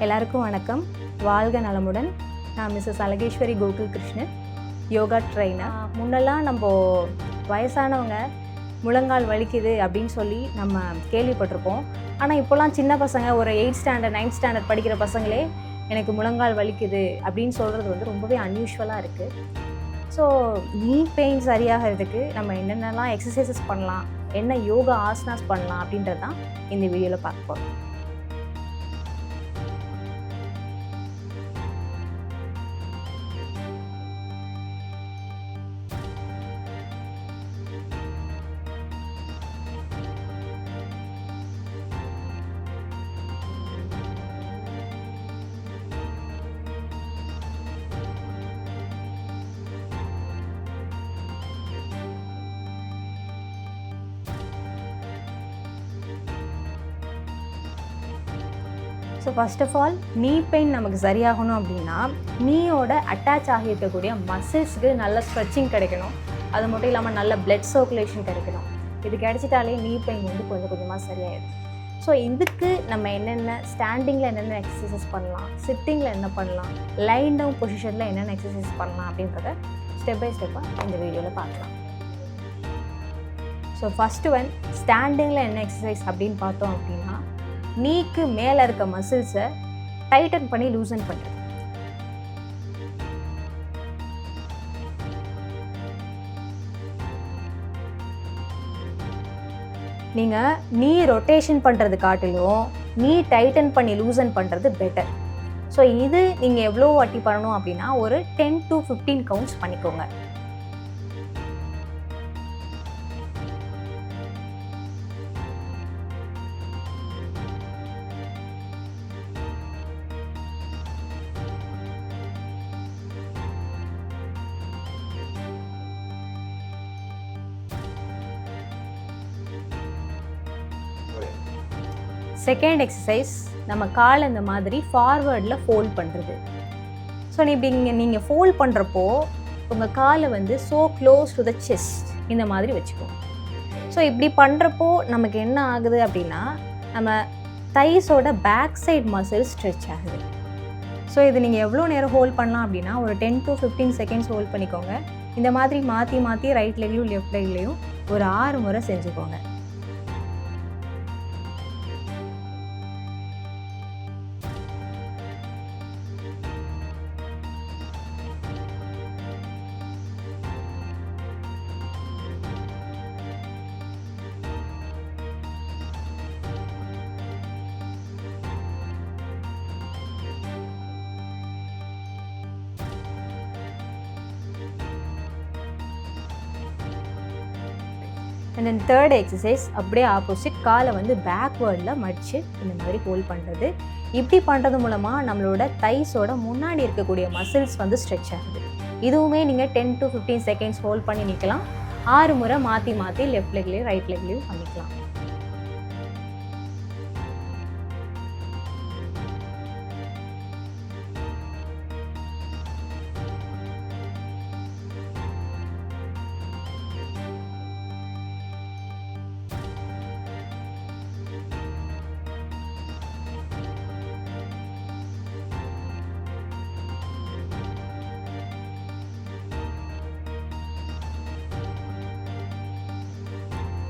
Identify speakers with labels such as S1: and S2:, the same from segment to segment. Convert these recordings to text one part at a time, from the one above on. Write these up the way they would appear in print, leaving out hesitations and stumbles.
S1: எல்லாருக்கும் வணக்கம். வாழ்க நலமுடன். நான் மிஸ்ஸஸ் அழகேஸ்வரி கோகுல் கிருஷ்ணன், யோகா ட்ரெயினர். முன்னெல்லாம் நம்ம வயசானவங்க முழங்கால் வலிக்குது அப்படின்னு சொல்லி நம்ம கேள்விப்பட்டிருப்போம். ஆனால் இப்போலாம் சின்ன பசங்க ஒரு 8th ஸ்டாண்டர்ட் 9th ஸ்டாண்டர்ட் படிக்கிற பசங்களே எனக்கு முழங்கால் வலிக்குது அப்படின்னு சொல்கிறது வந்து ரொம்பவே அன்யூஷுவலாக இருக்குது. ஸோ நீ பெயின் சரியாகிறதுக்கு நம்ம என்னென்னலாம் எக்ஸசைசஸ் பண்ணலாம், என்ன யோகா ஆசனாஸ் பண்ணலாம் அப்படின்றது தான் இந்த வீடியோவில் பார்க்க போகிறோம். ஸோ ஃபர்ஸ்ட் ஆஃப் ஆல் நீ பெயின் நமக்கு சரியாகணும் அப்படின்னா நீயோட அட்டாச் ஆகியிருக்கக்கூடிய மசில்ஸுக்கு நல்ல ஸ்ட்ரெச்சிங் கிடைக்கணும். அது மட்டும் இல்லாமல் நல்ல பிளட் சர்க்குலேஷன் கிடைக்கணும். இது கிடைச்சிட்டாலே நீ பெயின் வந்து கொஞ்சம் கொஞ்சமாக சரியாயிடும். ஸோ இதுக்கு நம்ம என்னென்ன ஸ்டாண்டிங்கில் என்னென்ன எக்ஸசைசஸ் பண்ணலாம், சிட்டிங்கில் என்ன பண்ணலாம், லைன் டவுன் பொசிஷனில் என்னென்ன எக்ஸசைஸ் பண்ணலாம் அப்படின்றத ஸ்டெப் பை ஸ்டெப்பாக இந்த வீடியோவில் பார்க்கலாம். ஸோ ஃபஸ்ட்டு ஒன், ஸ்டாண்டிங்கில் என்ன எக்ஸசைஸ் அப்படின்னு பார்த்தோம் அப்படின்னா நீக்கு மேலே இருக்க மசில்ஸை டைட்டன் பண்ணி லூசன் பண்ணுறது. நீங்கள் நீ ரொட்டேஷன் பண்ணுறது காட்டிலும் நீ டைட்டன் பண்ணி லூசன் பண்ணுறது பெட்டர். ஸோ இது நீங்கள் எவ்வளோ வாட்டி பண்ணணும் அப்படின்னா ஒரு 10 to 15 கவுண்ட்ஸ் பண்ணிக்கோங்க. செகண்ட் எக்ஸசைஸ், நம்ம கால் இந்த மாதிரி ஃபார்வர்டில் ஃபோல்ட் பண்ணுறது. ஸோ நீங்கள் ஃபோல்ட் பண்ணுறப்போ உங்கள் காலை வந்து so close to the chest இந்த மாதிரி வச்சுக்கோங்க. ஸோ இப்படி பண்ணுறப்போ நமக்கு என்ன ஆகுது அப்படின்னா நம்ம தைஸோட பேக் சைட் மசில் ஸ்ட்ரெச் ஆகுது. ஸோ இது நீங்கள் எவ்வளோ நேரம் ஹோல்ட் பண்ணலாம் அப்படின்னா ஒரு 10 to 15 செகண்ட்ஸ் ஹோல்ட் பண்ணிக்கோங்க. இந்த மாதிரி மாற்றி மாற்றி ரைட் லெக்லையும் லெஃப்ட் லெக்லையும் ஒரு 6 முறை செஞ்சுக்கோங்க. அண்ட் தென் தேர்ட் எக்ஸசைஸ், அப்படியே ஆப்போசிட், காலை வந்து பேக்வேர்டில் மடித்து இந்த மாதிரி ஹோல்ட் பண்ணுறது. இப்படி பண்ணுறது மூலமாக நம்மளோட தைஸோட முன்னாடி இருக்கக்கூடிய மசில்ஸ் வந்து ஸ்ட்ரெச் ஆகுது. இதுவுமே நீங்கள் 10 to 15 செகண்ட்ஸ் ஹோல்ட் பண்ணி நிற்கலாம். 6 முறை மாற்றி மாற்றி லெஃப்ட் லெக்லேயும் ரைட் லெக்லேயும் பண்ணிக்கலாம்.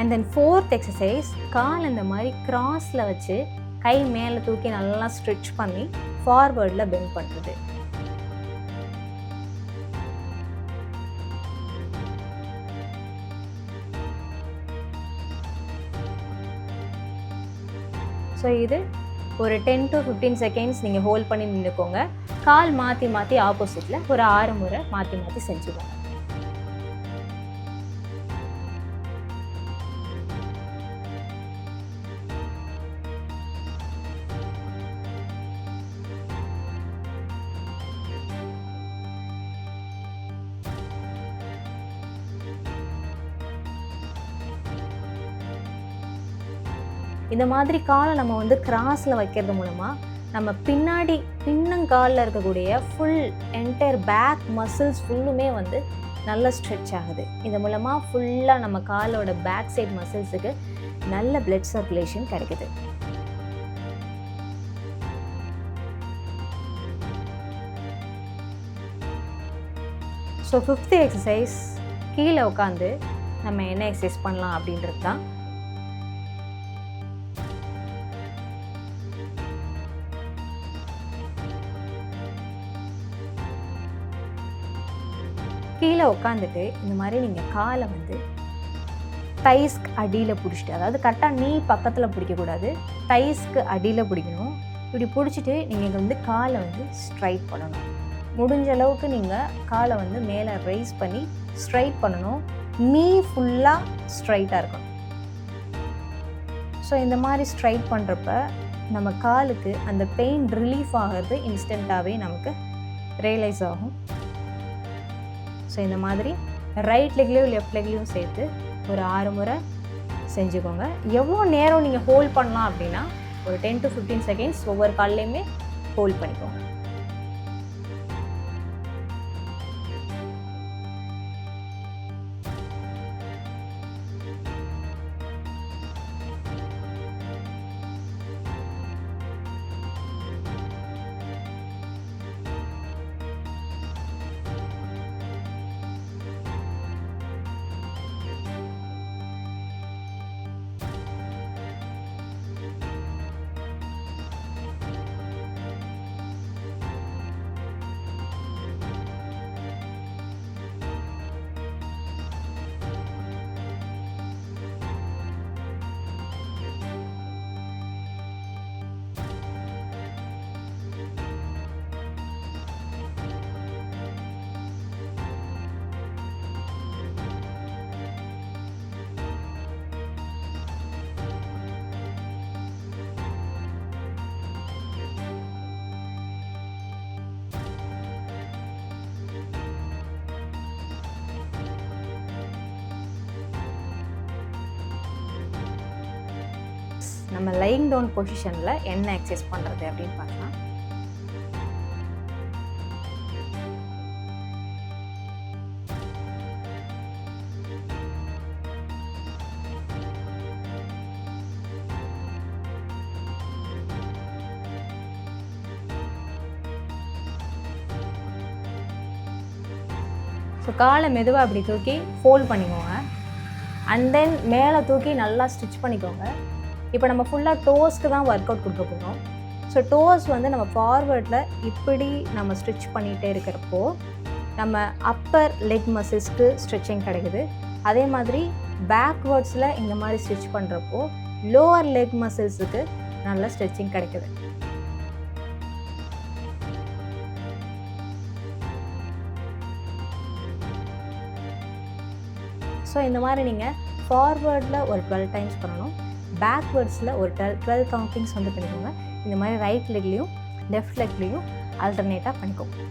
S1: அண்ட் தென் ஃபோர்த் எக்ஸசைஸ், கால் இந்த மாதிரி கிராஸில் வச்சு கை மேலே தூக்கி நல்லா ஸ்ட்ரெச் பண்ணி ஃபார்வர்டில் பெண்ட் பண்ணுறது. ஸோ இது ஒரு 10 to 15 செகண்ட்ஸ் நீங்கள் ஹோல்ட் பண்ணி நின்றுக்கோங்க. கால் மாற்றி மாற்றி ஆப்போசிட்டில் ஒரு 6 முறை மாற்றி மாற்றி செஞ்சுக்கோங்க. இந்த மாதிரி காலை நம்ம வந்து கிராஸில் வைக்கிறது மூலமாக நம்ம பின்னாடி பின்னங்காலில் இருக்கக்கூடிய ஃபுல் என்டையர் பேக் மசில்ஸ் ஃபுல்லுமே வந்து நல்ல ஸ்ட்ரெச் ஆகுது. இது மூலமாக ஃபுல்லாக நம்ம காலோட பேக் சைட் மசில்ஸுக்கு நல்ல பிளட் சர்க்குலேஷன் கிடைக்குது. ஸோ 5th எக்ஸசைஸ் கீழே உட்காந்து நம்ம என்ன எக்ஸசைஸ் பண்ணலாம் அப்படின்றது தான். கீழே உட்காந்துட்டு இந்த மாதிரி நீங்கள் காலை வந்து தைஸ்க்கு அடியில் பிடிச்சிட்டு, அதாவது கரெக்டாக நீ பக்கத்தில் பிடிக்கக்கூடாது, தைஸ்க்கு அடியில் பிடிக்கணும். இப்படி பிடிச்சிட்டு நீங்கள் வந்து காலை வந்து ஸ்ட்ரைட் பண்ணணும். முடிஞ்ச அளவுக்கு நீங்கள் காலை வந்து மேலே ரைஸ் பண்ணி ஸ்ட்ரைட் பண்ணணும். நீ ஃபுல்லாக ஸ்ட்ரைட்டாக இருக்கணும். ஸோ இந்த மாதிரி ஸ்ட்ரைட் பண்ணுறப்ப நம்ம காலுக்கு அந்த பெயின் ரிலீஃப் ஆகிறது இன்ஸ்டண்ட்டாகவே நமக்கு ரியலைஸ் ஆகும். ஸோ இந்த மாதிரி ரைட் லெக்லேயும் லெஃப்ட் லெக்லேயும் சேர்த்து ஒரு 6 முறை செஞ்சுக்கோங்க. எவ்வளோ நேரம் நீங்கள் ஹோல்ட் பண்ணலாம் அப்படின்னா ஒரு 10 to 15 செகண்ட்ஸ் ஒவ்வொரு கால்லையுமே ஹோல்ட் பண்ணிக்கோங்க. நம்ம லையிங் டவுன் பொசிஷனில் என்ன எக்ஸசைஸ் பண்ணுறது அப்படின்னு பார்க்கலாம். ஸோ காலை மெதுவாக அப்படி தூக்கி ஃபோல்ட் பண்ணிக்கோங்க. அண்ட் தென் மேலே தூக்கி நல்லா ஸ்டிச் பண்ணிக்கோங்க. இப்போ நம்ம ஃபுல்லாக டோஸ்க்கு தான் ஒர்க் அவுட் கொடுக்க போகிறோம். ஸோ டோஸ் வந்து நம்ம ஃபார்வர்டில் இப்படி நம்ம ஸ்டிச் பண்ணிகிட்டே இருக்கிறப்போ நம்ம அப்பர் லெக் மசில்ஸ்க்கு ஸ்ட்ரெச்சிங் கிடைக்குது. அதே மாதிரி பேக்வேர்ட்ஸில் இந்த மாதிரி ஸ்டிச் பண்ணுறப்போ லோவர் லெக் மசில்ஸுக்கு நல்ல ஸ்ட்ரெச்சிங் கிடைக்குது. ஸோ இந்த மாதிரி நீங்கள் ஃபார்வேர்டில் ஒரு 12 டைம்ஸ் பண்ணணும். பேக்வேர்ட்ஸில் ஒரு 12 கவுண்டிங்ஸ் வந்து பண்ணிக்கோங்க. இந்த மாதிரி ரைட் லெக்லேயும் லெஃப்ட் லெக்லேயும் ஆல்டர்னேட்டாக பண்ணிக்கோங்க.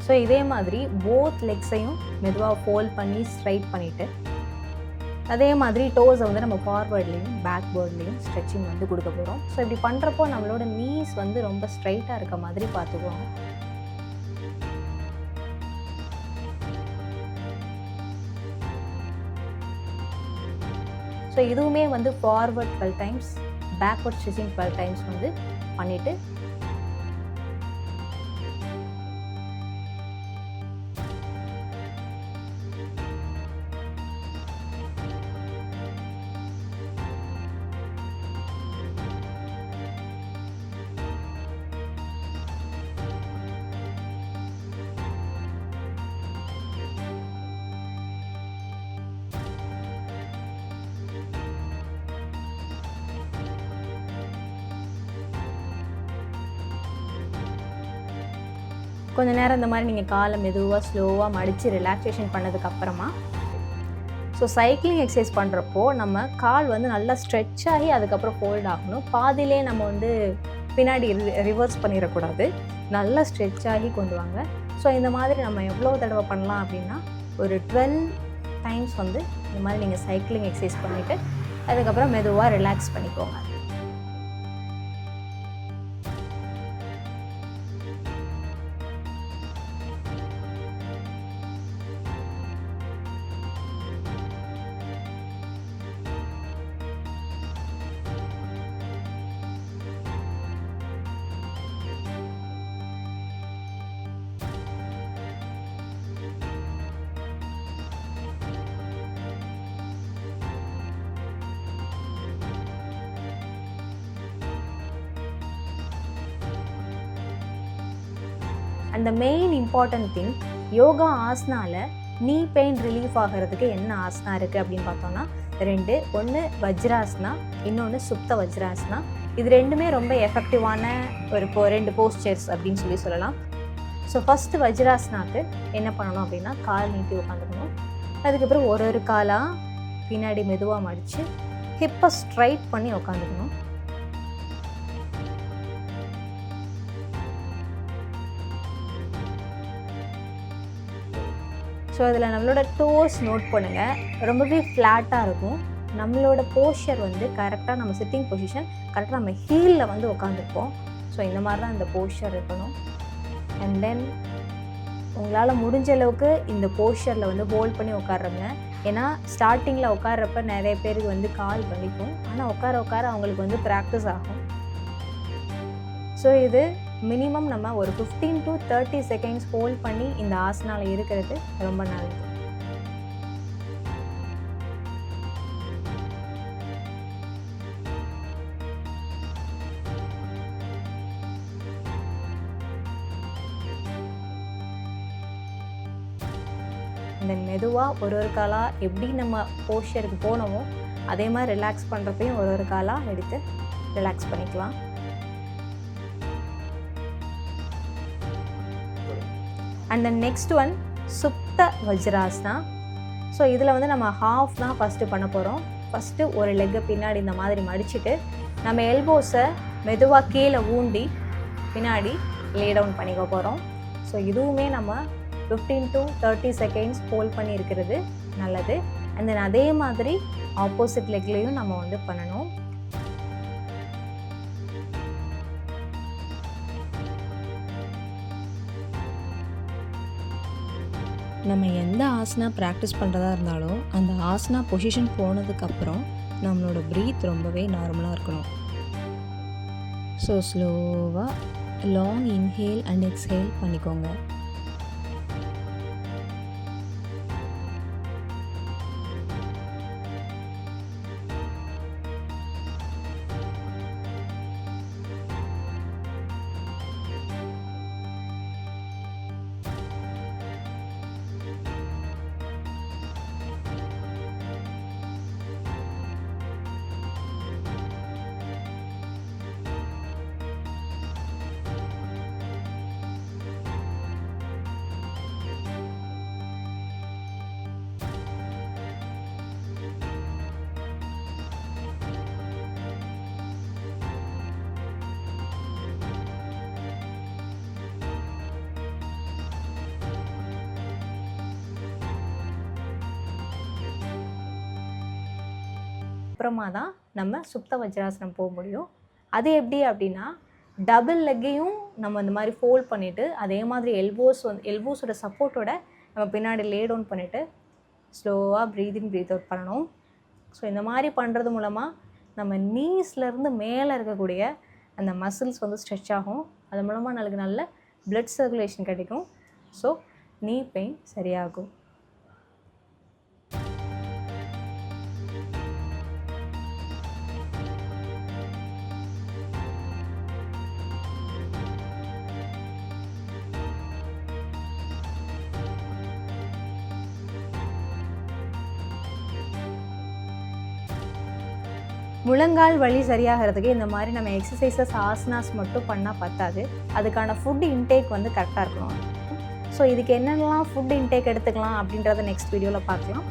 S1: ஸோ இதே மாதிரி போத் லெக்ஸையும் மெதுவாக ஃபோல்ட் பண்ணி ஸ்ட்ரைட் பண்ணிவிட்டு அதே மாதிரி டோஸை வந்து நம்ம ஃபார்வர்ட்லேயும் பேக்வேர்ட்லேயும் ஸ்ட்ரெச்சிங் வந்து கொடுக்க போகிறோம். ஸோ இப்படி பண்ணுறப்போ நம்மளோட நீஸ் வந்து ரொம்ப ஸ்ட்ரைட்டாக இருக்க மாதிரி பார்த்துக்குவோம். ஸோ இதுவுமே வந்து forward 12 times, backward stretching 12 times வந்து பண்ணிவிட்டு கொஞ்சம் நேரம் இந்த மாதிரி நீங்கள் காலை மெதுவாக ஸ்லோவாக மடித்து ரிலாக்ஸேஷன் பண்ணதுக்கப்புறமா ஸோ சைக்கிளிங் எக்ஸசைஸ் பண்ணுறப்போ நம்ம கால் வந்து நல்லா ஸ்ட்ரெச் ஆகி அதுக்கப்புறம் ஃபோல்ட் ஆகணும். பாதியிலே நம்ம வந்து பின்னாடி ரிவர்ஸ் பண்ணிடக்கூடாது, நல்லா ஸ்ட்ரெச் ஆகி கொண்டு வாங்க. ஸோ இந்த மாதிரி நம்ம எவ்வளோ தடவை பண்ணலாம் அப்படின்னா ஒரு 12 டைம்ஸ் வந்து இந்த மாதிரி நீங்கள் சைக்கிளிங் எக்ஸசைஸ் பண்ணிவிட்டு அதுக்கப்புறம் மெதுவாக ரிலாக்ஸ் பண்ணிக்கோங்க. And the main important thing, yoga ஆசனால நீ பெயின் ரிலீஃப் ஆகிறதுக்கு என்ன ஆசனா இருக்குது அப்படின்னு பார்த்தோன்னா 2. ஒன்று வஜ்ராசனா, இன்னொன்று சுப்த வஜ்ராசனா. இது ரெண்டுமே ரொம்ப எஃபெக்டிவான ஒரு 2 போஸ்டர்ஸ் அப்படின்னு சொல்லலாம். ஸோ ஃபஸ்ட்டு வஜ்ராசனாக்கு என்ன பண்ணணும் அப்படின்னா கால் நீட்டி உட்காந்துக்கணும். அதுக்கப்புறம் ஒரு காலாக பின்னாடி மெதுவாக மடித்து ஹிப்பை ஸ்ட்ரைட் பண்ணி உட்காந்துக்கணும். ஸோ அதில் நம்மளோட டோஸ் நோட் பண்ணுங்கள், ரொம்பவே ஃப்ளாட்டாக இருக்கும். நம்மளோட போஸ்டர் வந்து கரெக்டாக நம்ம சிட்டிங் பொசிஷன் கரெக்டாக நம்ம ஹீலில் வந்து உட்காந்துருப்போம். ஸோ இந்த மாதிரி தான் இந்த போஸ்டர் இருக்கணும். அண்ட் தென் உங்களால் முடிஞ்ச அளவுக்கு இந்த போஸ்டரில் வந்து ஹோல்ட் பண்ணி உட்காருங்க. ஏன்னா ஸ்டார்டிங்கில் உட்கார்றப்ப நிறைய பேருக்கு வந்து கால் வலிக்கும், ஆனால் உட்கார அவங்களுக்கு வந்து ப்ராக்டிஸ் ஆகும். ஸோ இது மினிமம் நம்ம ஒரு 15 to 30 செகண்ட்ஸ் ஹோல்ட் பண்ணி இந்த ஆசனால இருக்கிறது ரொம்ப நல்லது. இந்த மெதுவாக ஒரு காலாக எப்படி நம்ம போஸ்டருக்கு போனோமோ அதே மாதிரி ரிலாக்ஸ் பண்ணுறப்பையும் ஒரு காலாக எடுத்து ரிலாக்ஸ் பண்ணிக்கலாம். And then next one Supta Vajrasana. So இதில் வந்து நம்ம ஹாஃப் தான் ஃபஸ்ட்டு பண்ண போகிறோம். ஃபஸ்ட்டு ஒரு லெக்கை பின்னாடி இந்த மாதிரி மடிச்சுட்டு நம்ம எல்போஸை மெதுவாக கீழே ஊண்டி பின்னாடி லே டவுன் பண்ணிக்க போகிறோம். ஸோ இதுவுமே நம்ம 15 to 30 செகண்ட்ஸ் ஹோல்ட் பண்ணி இருக்கிறது நல்லது. அண்ட் தென் அதே மாதிரி ஆப்போசிட் லெக்லேயும் நம்ம வந்து பண்ணணும்.
S2: நம்ம எந்த ஆசனா ப்ராக்டிஸ் பண்ணுறதா இருந்தாலும் அந்த ஆசனா பொசிஷன் போனதுக்கப்புறம் நம்மளோட ப்ரீத் ரொம்பவே நார்மலாக இருக்கணும். ஸோ ஸ்லோவாக லாங் இன்ஹேல் அண்ட் எக்ஸ்ஹேல் பண்ணிக்கோங்க.
S1: அதுக்கப்புறமா தான் நம்ம சுப்த வஜ்ராசனம் போக முடியும். அது எப்படி அப்படின்னா, டபுள் லெக்கையும் நம்ம இந்த மாதிரி ஃபோல்ட் பண்ணிவிட்டு, அதே மாதிரி எல்போஸோட சப்போர்ட்டோட நம்ம பின்னாடி லே டவுன் பண்ணிவிட்டு ஸ்லோவாக ப்ரீத் இன் ப்ரீத் அவுட் பண்ணணும். ஸோ இந்த மாதிரி பண்ணுறது மூலமாக நம்ம நீஸ்லேருந்து மேலே இருக்கக்கூடிய அந்த மசில்ஸ் வந்து ஸ்ட்ரெச் ஆகும். அது மூலமாக நம்மளுக்கு நல்ல பிளட் சர்க்குலேஷன் கிடைக்கும். ஸோ நீ பெயின் சரியாகும். முழங்கால் வலி சரியாகிறதுக்கு இந்த மாதிரி நம்ம எக்ஸசைசஸ் ஆசனாஸ் மட்டும் பண்ணால் பத்தாது. அதுக்கான ஃபுட் இன்டேக் வந்து கரெக்டாக இருக்கணும். ஸோ இதுக்கு என்னென்னலாம் ஃபுட் இன்டேக் எடுத்துக்கலாம் அப்படின்றத நெக்ஸ்ட் வீடியோவில் பார்க்கலாம்.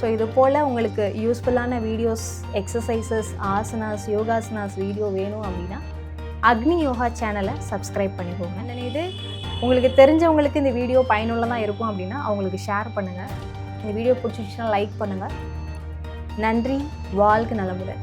S1: ஸோ இது போல் உங்களுக்கு யூஸ்ஃபுல்லான videos, exercises, asanas, yogasanas video வேணும் அப்படின்னா அக்னி யோகா சேனலை சப்ஸ்கிரைப் பண்ணிக்கோங்க. இது உங்களுக்கு தெரிஞ்சவங்களுக்கு இந்த வீடியோ பயனுள்ளதாக இருக்கும் அப்படின்னா அவங்களுக்கு ஷேர் பண்ணுங்கள். இந்த வீடியோ பிடிச்சிச்சுன்னா லைக் பண்ணுங்கள். நன்றி. வாழ்க நலமுடன்.